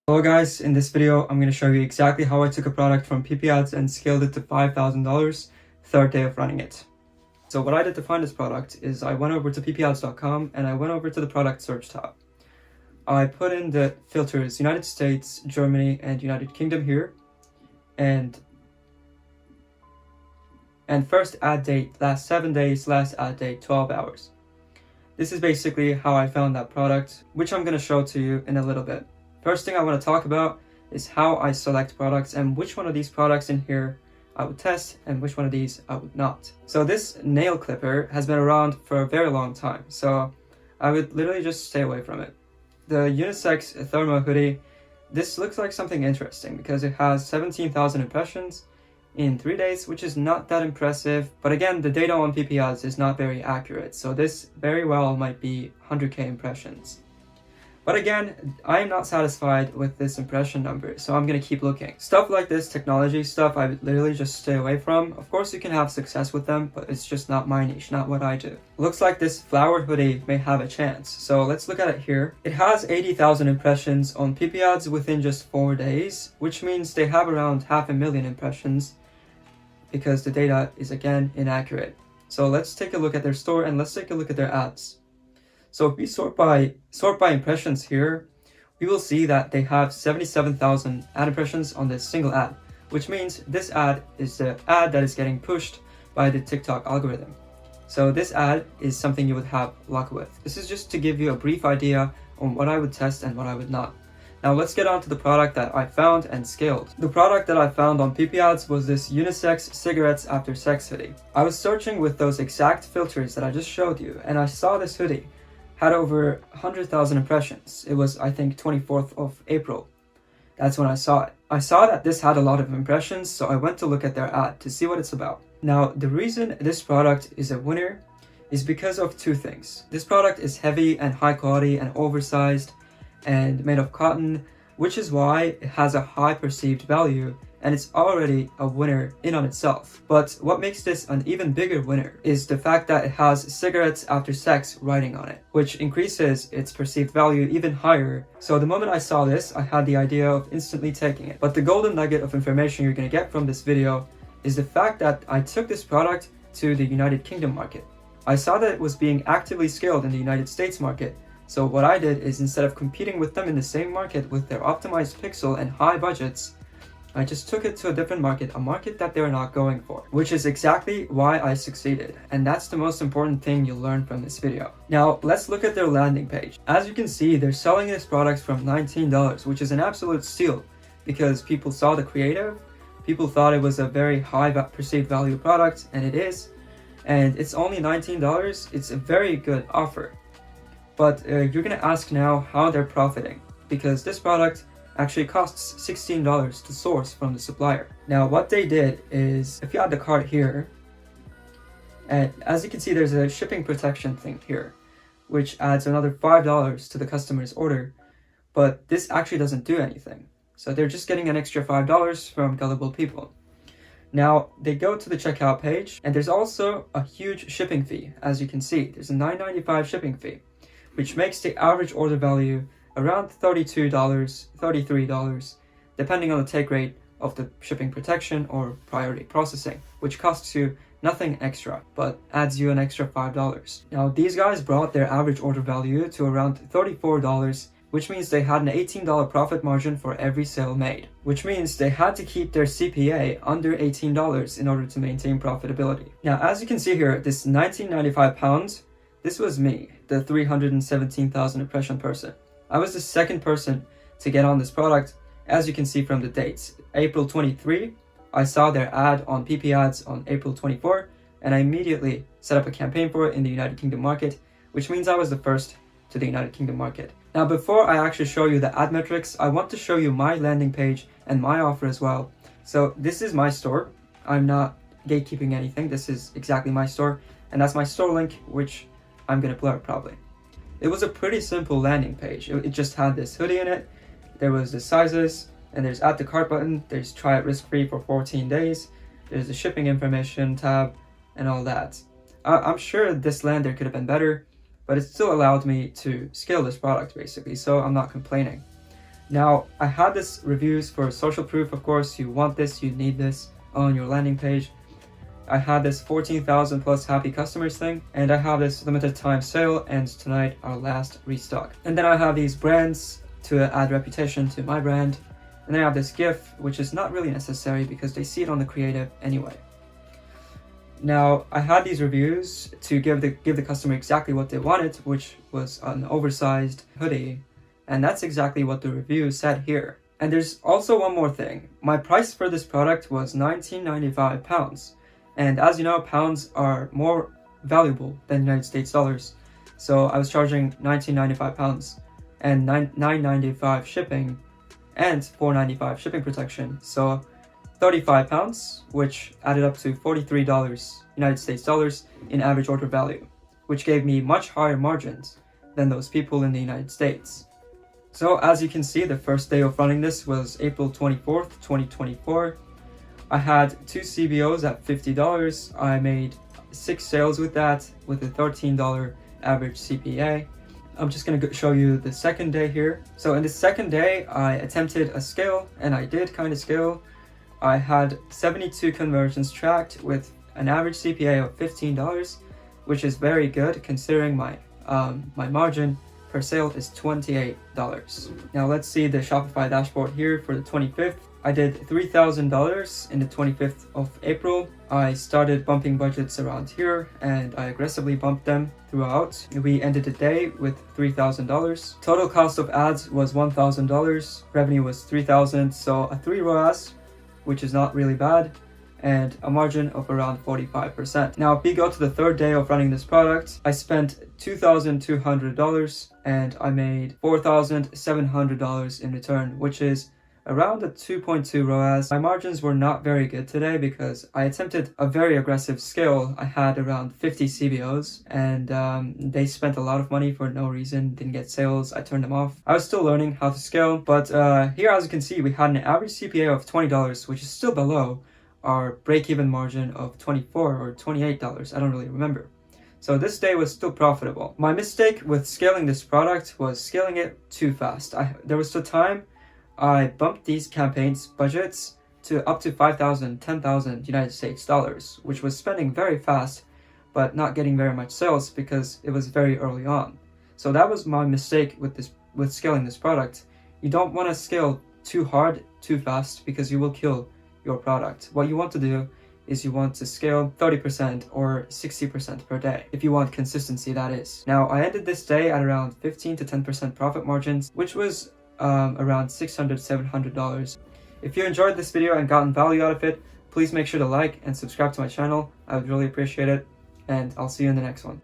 Hello guys, in this video I'm going to show you exactly how I took a product from PiPiADS and scaled it to $5,000 third day of running it. So what I did to find this product is I went over to PiPiADS.com and I went over to the product search tab. I put in the filters United States, Germany, and United Kingdom here, and first ad date last 7 days, last ad date 12 hours. This is basically how I found that product, which I'm going to show to you in a little bit. First thing I want to talk about is how I select products and which one of these products in here I would test and which one of these I would not. So this nail clipper has been around for a very long time, so I would literally just stay away from it. The unisex thermo hoodie, this looks like something interesting because it has 17,000 impressions in 3 days, which is not that impressive. But again, the data on PiPiADS is not very accurate, so this very well might be 100k impressions. But again, I am not satisfied with this impression number, so I'm going to keep looking. Stuff like this, technology stuff, I would literally just stay away from. Of course, you can have success with them, but it's just not my niche, not what I do. Looks like this flower hoodie may have a chance, so let's look at it here. It has 80,000 impressions on PiPiADS within just 4 days, which means they have around 500,000 impressions because the data is again inaccurate. So let's take a look at their store and let's take a look at their ads. So if we sort by impressions here, we will see that they have 77,000 ad impressions on this single ad, which means this ad is the ad that is getting pushed by the TikTok algorithm. So this ad is something you would have luck with. This is just to give you a brief idea on what I would test and what I would not. Now let's get on to the product that I found and scaled. The product that I found on PiPiADS was this unisex cigarettes after sex hoodie. I was searching with those exact filters that I just showed you, and I saw this hoodie had over 100,000 impressions. It was, I think, 24th of April. That's when I saw it. I saw that this had a lot of impressions, so I went to look at their ad to see what it's about. Now, the reason this product is a winner is because of two things. This product is heavy and high quality and oversized and made of cotton, which is why it has a high perceived value, and it's already a winner in on itself. But what makes this an even bigger winner is the fact that it has cigarettes after sex writing on it, which increases its perceived value even higher. So the moment I saw this, I had the idea of instantly taking it. But the golden nugget of information you're going to get from this video is the fact that I took this product to the United Kingdom market. I saw that it was being actively scaled in the United States market. So what I did is, instead of competing with them in the same market with their optimized pixel and high budgets, I just took it to a different market, a market that they're not going for, which is exactly why I succeeded. And that's the most important thing you'll learn from this video. Now, let's look at their landing page. As you can see, they're selling this product from $19, which is an absolute steal because people saw the creative, people thought it was a very high perceived value product, and it is. And it's only $19. It's a very good offer. But you're going to ask now how they're profiting, because this product actually costs $16 to source from the supplier. Now what they did is, if you add the cart here, and as you can see there's a shipping protection thing here, which adds another $5 to the customer's order, but this actually doesn't do anything. So they're just getting an extra $5 from gullible people. Now they go to the checkout page, and there's also a huge shipping fee. As you can see, there's a $9.95 shipping fee, which makes the average order value around $32, $33, depending on the take rate of the shipping protection or priority processing, which costs you nothing extra, but adds you an extra $5. Now, these guys brought their average order value to around $34, which means they had an $18 profit margin for every sale made, which means they had to keep their CPA under $18 in order to maintain profitability. Now, as you can see here, this £19.95, this was me, the 317,000 impression person. I was the second person to get on this product, as you can see from the dates. April 23, I saw their ad on PiPiADS on April 24, and I immediately set up a campaign for it in the United Kingdom market, which means I was the first to the United Kingdom market. Now, before I actually show you the ad metrics, I want to show you my landing page and my offer as well. So this is my store. I'm not gatekeeping anything. This is exactly my store, and that's my store link, which I'm going to blur probably. It was a pretty simple landing page. It just had this hoodie in it, there was the sizes, and there's add to cart button, there's try it risk-free for 14 days, there's the shipping information tab, and all that. I'm sure this lander could have been better, but it still allowed me to scale this product basically, so I'm not complaining. Now, I had this reviews for social proof. Of course, you want this, you need this on your landing page. I had this 14,000 plus happy customers thing, and I have this limited time sale, and tonight our last restock. And then I have these brands to add reputation to my brand, and then I have this GIF, which is not really necessary because they see it on the creative anyway. Now, I had these reviews to give the customer exactly what they wanted, which was an oversized hoodie, and that's exactly what the review said here. And there's also one more thing. My price for this product was £19.95. And as you know, pounds are more valuable than United States dollars. So I was charging £19.95 and $9.95 shipping and $4.95 shipping protection. So £35, which added up to $43 United States dollars in average order value, which gave me much higher margins than those people in the United States. So as you can see, the first day of running this was April 24th, 2024. I had 2 CBOs at $50. I made 6 sales with that, with a $13 average CPA. I'm just going to show you the second day here. So in the second day, I attempted a scale, and I did kind of scale. I had 72 conversions tracked with an average CPA of $15, which is very good considering my margin per sale is $28. Now let's see the Shopify dashboard here for the 25th. I did $3,000 in the 25th of April. I started bumping budgets around here and I aggressively bumped them throughout. We ended the day with $3,000. Total cost of ads was $1,000. Revenue was $3,000, so a 3 ROAS, which is not really bad, and a margin of around 45%. Now, if we go to the third day of running this product, I spent $2,200 and I made $4,700 in return, which is around a 2.2 ROAS. My margins were not very good today because I attempted a very aggressive scale. I had around 50 CBOs and they spent a lot of money for no reason, didn't get sales, I turned them off. I was still learning how to scale, but here as you can see, we had an average CPA of $20, which is still below our break-even margin of $24 or $28, I don't really remember. So this day was still profitable. My mistake with scaling this product was scaling it too fast. There was a time I bumped these campaigns budgets to up to 5,000, 10,000 United States dollars, which was spending very fast, but not getting very much sales because it was very early on. So that was my mistake with scaling this product. You don't want to scale too hard, too fast, because you will kill your product. What you want to do is you want to scale 30% or 60% per day. If you want consistency, that is. Now, I ended this day at around 15 to 10% profit margins, which was around $600, $700. If you enjoyed this video and gotten value out of it, please make sure to like and subscribe to my channel. I would really appreciate it, and I'll see you in the next one.